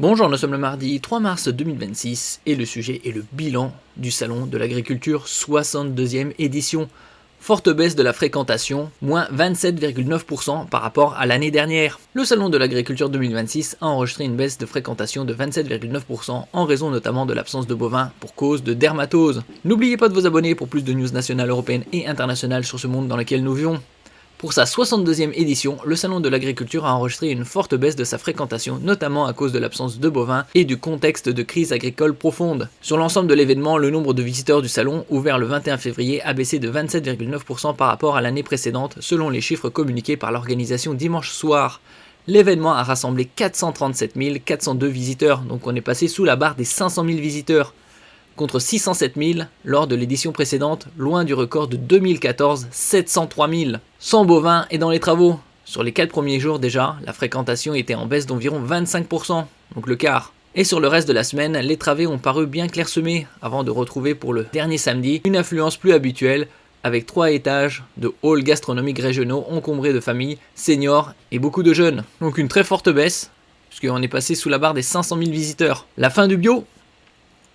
Bonjour, nous sommes le mardi 3 mars 2026 et le sujet est le bilan du Salon de l'Agriculture 62e édition. Forte baisse de la fréquentation, moins 27,9% par rapport à l'année dernière. Le Salon de l'Agriculture 2026 a enregistré une baisse de fréquentation de 27,9% en raison notamment de l'absence de bovins pour cause de dermatose. N'oubliez pas de vous abonner pour plus de news nationales, européennes et internationales sur ce monde dans lequel nous vivons. Pour sa 62e édition, le Salon de l'Agriculture a enregistré une forte baisse de sa fréquentation, notamment à cause de l'absence de bovins et du contexte de crise agricole profonde. Sur l'ensemble de l'événement, le nombre de visiteurs du salon, ouvert le 21 février, a baissé de 27,9% par rapport à l'année précédente, selon les chiffres communiqués par l'organisation dimanche soir. L'événement a rassemblé 437 402 visiteurs, donc on est passé sous la barre des 500 000 visiteurs, contre 607 000 lors de l'édition précédente, loin du record de 2014, 703 000. Sans bovins et dans les travaux. Sur les 4 premiers jours déjà, la fréquentation était en baisse d'environ 25%, donc le quart. Et sur le reste de la semaine, les travées ont paru bien clairsemées, avant de retrouver pour le dernier samedi une affluence plus habituelle, avec 3 étages de halls gastronomiques régionaux encombrés de familles, seniors et beaucoup de jeunes. Donc une très forte baisse, puisqu'on est passé sous la barre des 500 000 visiteurs. La fin du bio.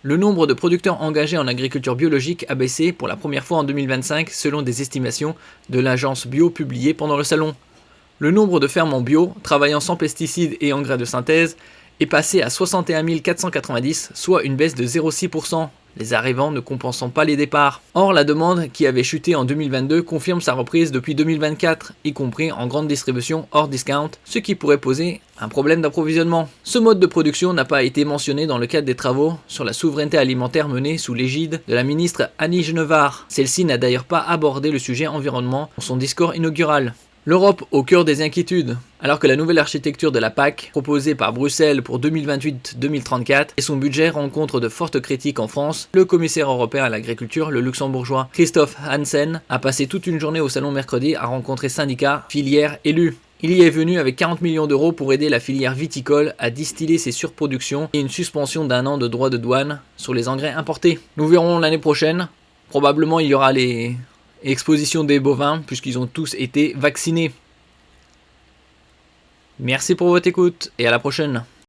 Le nombre de producteurs engagés en agriculture biologique a baissé pour la première fois en 2025 selon des estimations de l'agence bio publiées pendant le salon. Le nombre de fermes en bio, travaillant sans pesticides et engrais de synthèse, est passé à 61 490, soit une baisse de 0,6%, les arrivants ne compensant pas les départs. Or, la demande, qui avait chuté en 2022, confirme sa reprise depuis 2024, y compris en grande distribution hors discount, ce qui pourrait poser un problème d'approvisionnement. Ce mode de production n'a pas été mentionné dans le cadre des travaux sur la souveraineté alimentaire menés sous l'égide de la ministre Annie Genevard. Celle-ci n'a d'ailleurs pas abordé le sujet environnement dans son discours inaugural. L'Europe au cœur des inquiétudes. Alors que la nouvelle architecture de la PAC, proposée par Bruxelles pour 2028-2034, et son budget rencontre de fortes critiques en France, le commissaire européen à l'agriculture, le luxembourgeois Christophe Hansen, a passé toute une journée au salon mercredi à rencontrer syndicats, filières, élus. Il y est venu avec 40 millions d'euros pour aider la filière viticole à distiller ses surproductions et une suspension d'1 an de droits de douane sur les engrais importés. Nous verrons l'année prochaine. Probablement il y aura les expositions des bovins puisqu'ils ont tous été vaccinés. Merci pour votre écoute et à la prochaine.